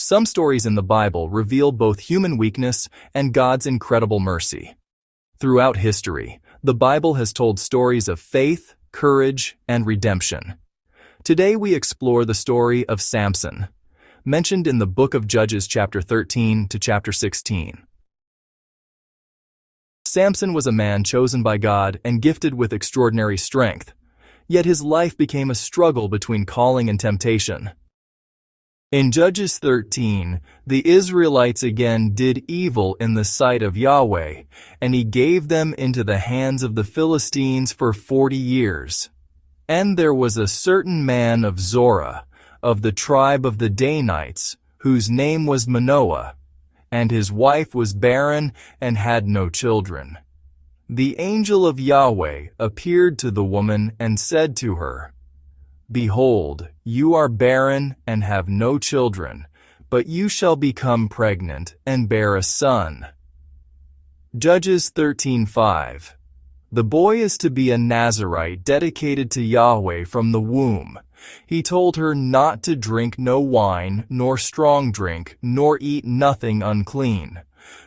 Some stories in the Bible reveal both human weakness and God's incredible mercy. Throughout history, the Bible has told stories of faith, courage, and redemption. Today we explore the story of Samson, mentioned in the book of Judges chapter 13 to chapter 16. Samson was a man chosen by God and gifted with extraordinary strength, yet his life became a struggle between calling and temptation. In Judges 13, the Israelites again did evil in the sight of Yahweh, and he gave them into the hands of the Philistines for 40 years. And there was a certain man of Zorah, of the tribe of the Danites, whose name was Manoah, and his wife was barren and had no children. The angel of Yahweh appeared to the woman and said to her, "Behold, you are barren and have no children, but you shall become pregnant and bear a son." Judges 13:5. The boy is to be a Nazirite dedicated to Yahweh from the womb. He told her not to drink no wine, nor strong drink, nor eat nothing unclean.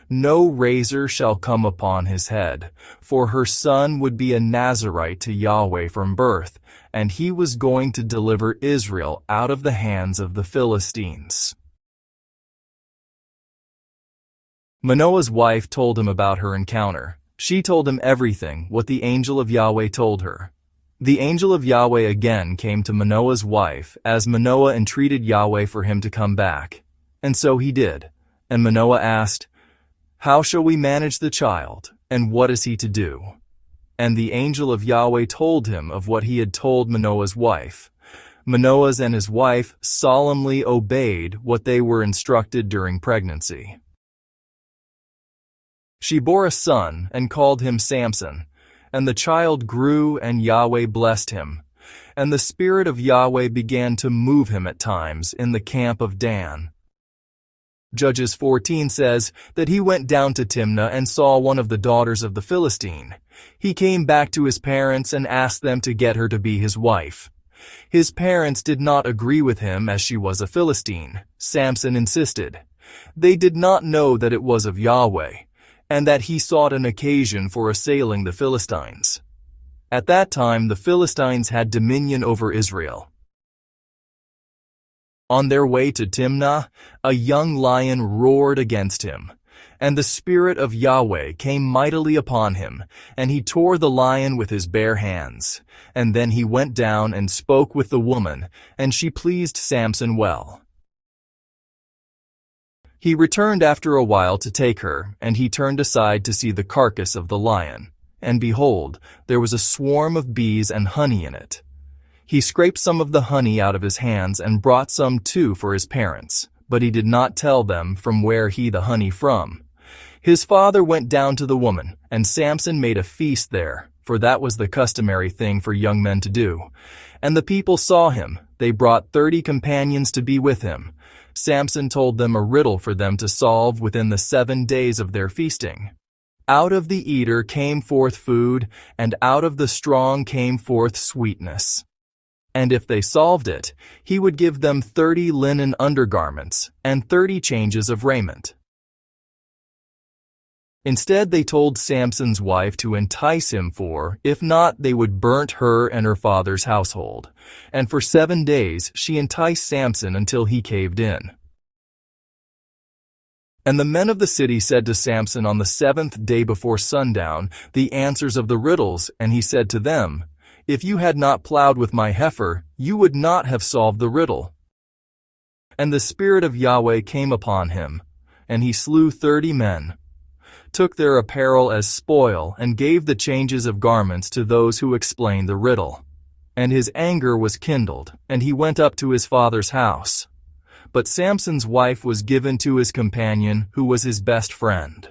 No razor shall come upon his head, for her son would be a Nazirite to Yahweh from birth, and he was going to deliver Israel out of the hands of the Philistines. Manoah's wife told him about her encounter. She told him everything, what the angel of Yahweh told her. The angel of Yahweh again came to Manoah's wife as Manoah entreated Yahweh for him to come back. And so he did. And Manoah asked, "How shall we manage the child, and what is he to do?" And the angel of Yahweh told him of what he had told Manoah's wife. Manoah and his wife solemnly obeyed what they were instructed during pregnancy. She bore a son and called him Samson. And the child grew, and Yahweh blessed him. And the Spirit of Yahweh began to move him at times in the camp of Dan. Judges 14 says that he went down to Timnah and saw one of the daughters of the Philistine. He came back to his parents and asked them to get her to be his wife. His parents did not agree with him as she was a Philistine. Samson insisted. They did not know that it was of Yahweh, and that he sought an occasion for assailing the Philistines. At that time, the Philistines had dominion over Israel. On their way to Timnah, a young lion roared against him, and the Spirit of Yahweh came mightily upon him, and he tore the lion with his bare hands. And then he went down and spoke with the woman, and she pleased Samson well. He returned after a while to take her, and he turned aside to see the carcass of the lion. And behold, there was a swarm of bees and honey in it. He scraped some of the honey out of his hands and brought some too for his parents, but he did not tell them from where he the honey from. His father went down to the woman, and Samson made a feast there, for that was the customary thing for young men to do. And the people saw him. They brought 30 companions to be with him. Samson told them a riddle for them to solve within the 7 days of their feasting. Out of the eater came forth food, and out of the strong came forth sweetness. And if they solved it, he would give them 30 linen undergarments and 30 changes of raiment. Instead, they told Samson's wife to entice him, for if not, they would burnt her and her father's household. And for 7 days she enticed Samson until he caved in. And the men of the city said to Samson on the 7th day before sundown the answers of the riddles, and he said to them, "If you had not plowed with my heifer, you would not have solved the riddle." And the Spirit of Yahweh came upon him, and he slew 30 men, took their apparel as spoil, and gave the changes of garments to those who explained the riddle. And his anger was kindled, and he went up to his father's house. But Samson's wife was given to his companion, who was his best friend.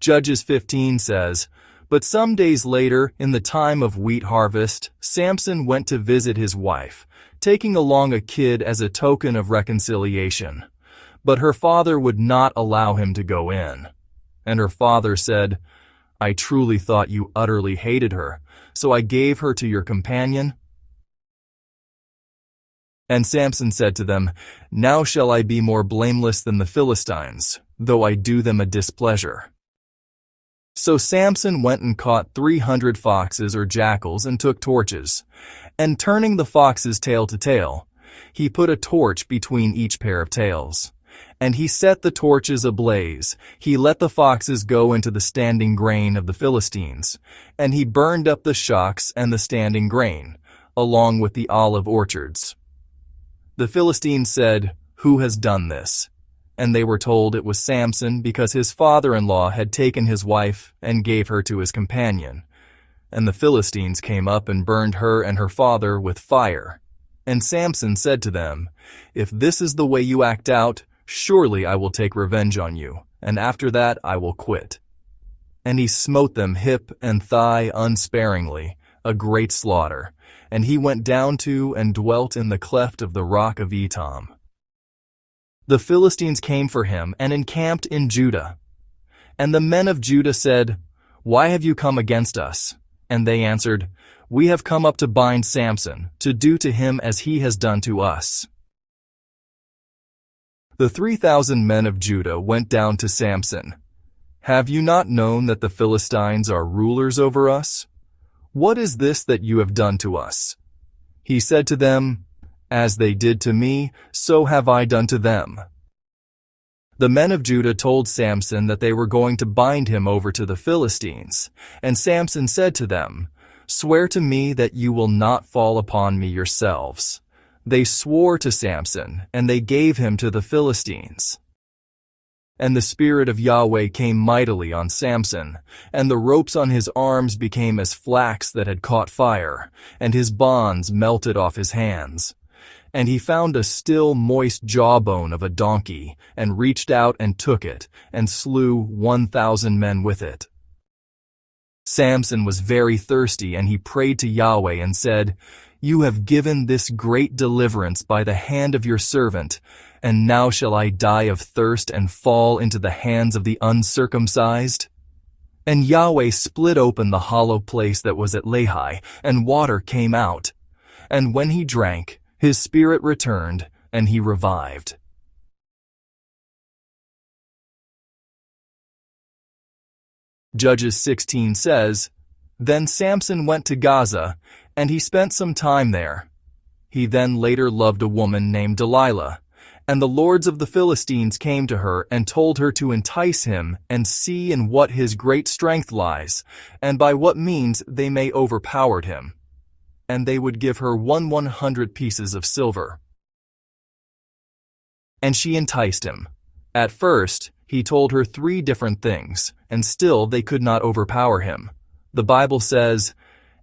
Judges 15 says, "But some days later, in the time of wheat harvest, Samson went to visit his wife, taking along a kid as a token of reconciliation. But her father would not allow him to go in. And her father said, 'I truly thought you utterly hated her, so I gave her to your companion.' And Samson said to them, Now shall I be more blameless than the Philistines, though I do them a displeasure. So Samson went and caught 300 foxes or jackals and took torches, and turning the foxes tail to tail, he put a torch between each pair of tails. And he set the torches ablaze. He let the foxes go into the standing grain of the Philistines, and he burned up the shocks and the standing grain, along with the olive orchards. The Philistines said, Who has done this? And they were told it was Samson, because his father-in-law had taken his wife and gave her to his companion. And the Philistines came up and burned her and her father with fire. And Samson said to them, If this is the way you act out, surely I will take revenge on you, and after that I will quit. And he smote them hip and thigh unsparingly, a great slaughter, and he went down to and dwelt in the cleft of the rock of Etam. The Philistines came for him and encamped in Judah. And the men of Judah said, Why have you come against us? And they answered, We have come up to bind Samson, to do to him as he has done to us. The 3,000 men of Judah went down to Samson. Have you not known that the Philistines are rulers over us? What is this that you have done to us? He said to them, As they did to me, so have I done to them. The men of Judah told Samson that they were going to bind him over to the Philistines, and Samson said to them, Swear to me that you will not fall upon me yourselves. They swore to Samson, and they gave him to the Philistines. And the Spirit of Yahweh came mightily on Samson, and the ropes on his arms became as flax that had caught fire, and his bonds melted off his hands. And he found a still moist jawbone of a donkey, and reached out and took it, and slew 1,000 men with it. Samson was very thirsty, and he prayed to Yahweh and said, You have given this great deliverance by the hand of your servant, and now shall I die of thirst and fall into the hands of the uncircumcised? And Yahweh split open the hollow place that was at Lehi, and water came out. And when he drank, his spirit returned, and he revived. Judges 16 says, Then Samson went to Gaza, and he spent some time there. He then later loved a woman named Delilah, and the lords of the Philistines came to her and told her to entice him and see in what his great strength lies, and by what means they may overpower him. And they would give her 100 pieces of silver. And she enticed him. At first, he told her 3 different things, and still they could not overpower him. The Bible says,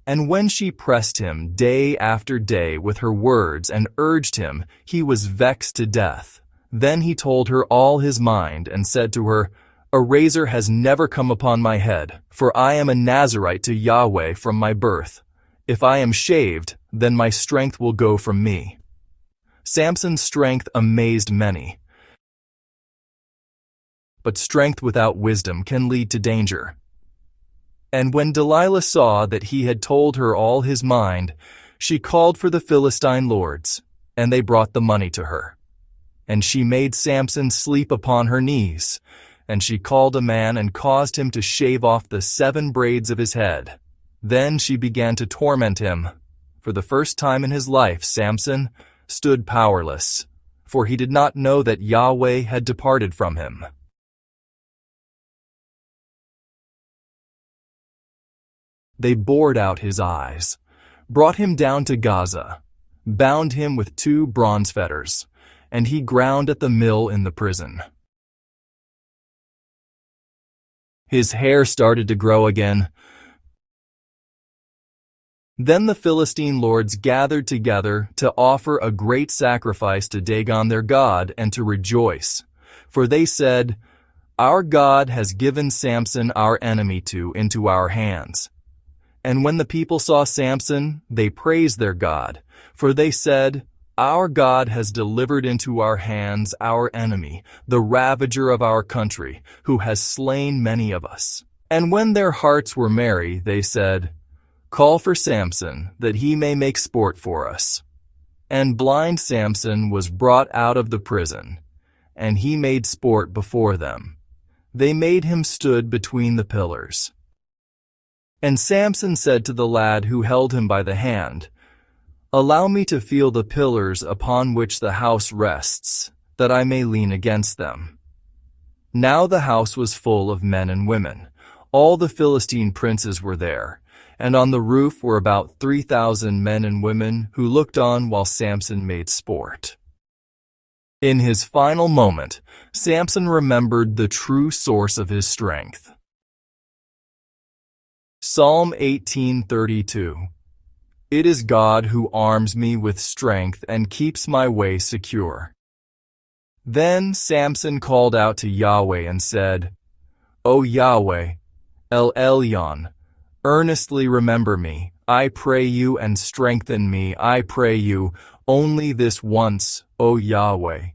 And when she pressed him day after day with her words and urged him, he was vexed to death. Then he told her all his mind and said to her, A razor has never come upon my head, for I am a Nazirite to Yahweh from my birth. If I am shaved, then my strength will go from me. Samson's strength amazed many. But strength without wisdom can lead to danger. And when Delilah saw that he had told her all his mind, she called for the Philistine lords, and they brought the money to her. And she made Samson sleep upon her knees, and she called a man and caused him to shave off the 7 braids of his head. Then she began to torment him. For the first time in his life, Samson stood powerless, for he did not know that Yahweh had departed from him. They bored out his eyes, brought him down to Gaza, bound him with 2 bronze fetters, and he ground at the mill in the prison. His hair started to grow again. Then the Philistine lords gathered together to offer a great sacrifice to Dagon their god and to rejoice, for they said, Our God has given Samson our enemy into our hands. And when the people saw Samson, they praised their God, for they said, Our God has delivered into our hands our enemy, the ravager of our country, who has slain many of us. And when their hearts were merry, they said, Call for Samson, that he may make sport for us. And blind Samson was brought out of the prison, and he made sport before them. They made him stood between the pillars. And Samson said to the lad who held him by the hand, "Allow me to feel the pillars upon which the house rests, that I may lean against them." Now the house was full of men and women. All the Philistine princes were there, and on the roof were about 3,000 men and women who looked on while Samson made sport. In his final moment, Samson remembered the true source of his strength. Psalm 18:32. It is God who arms me with strength and keeps my way secure. Then Samson called out to Yahweh and said, O Yahweh, ELYON, earnestly remember me, I pray you, and strengthen me, I pray you, only this once, O Yahweh,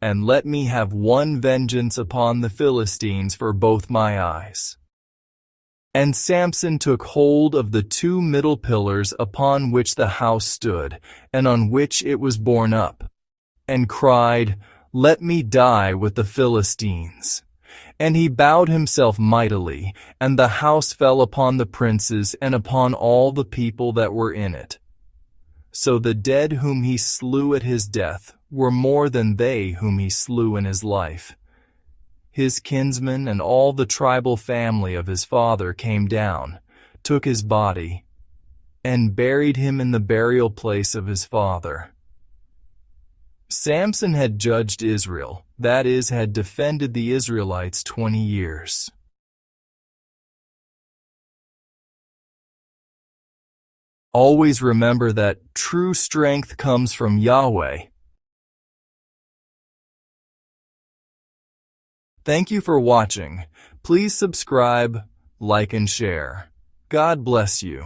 and let me have one vengeance upon the Philistines for both my eyes. And Samson took hold of the two middle pillars upon which the house stood, and on which it was borne up, and cried, Let me die with the Philistines. And he bowed himself mightily, and the house fell upon the princes and upon all the people that were in it. So the dead whom he slew at his death were more than they whom he slew in his life. His kinsmen and all the tribal family of his father came down, took his body, and buried him in the burial place of his father. Samson had judged Israel, that is, had defended the Israelites 20 years. Always remember that true strength comes from Yahweh. Thank you for watching. Please subscribe, like, and share. God bless you.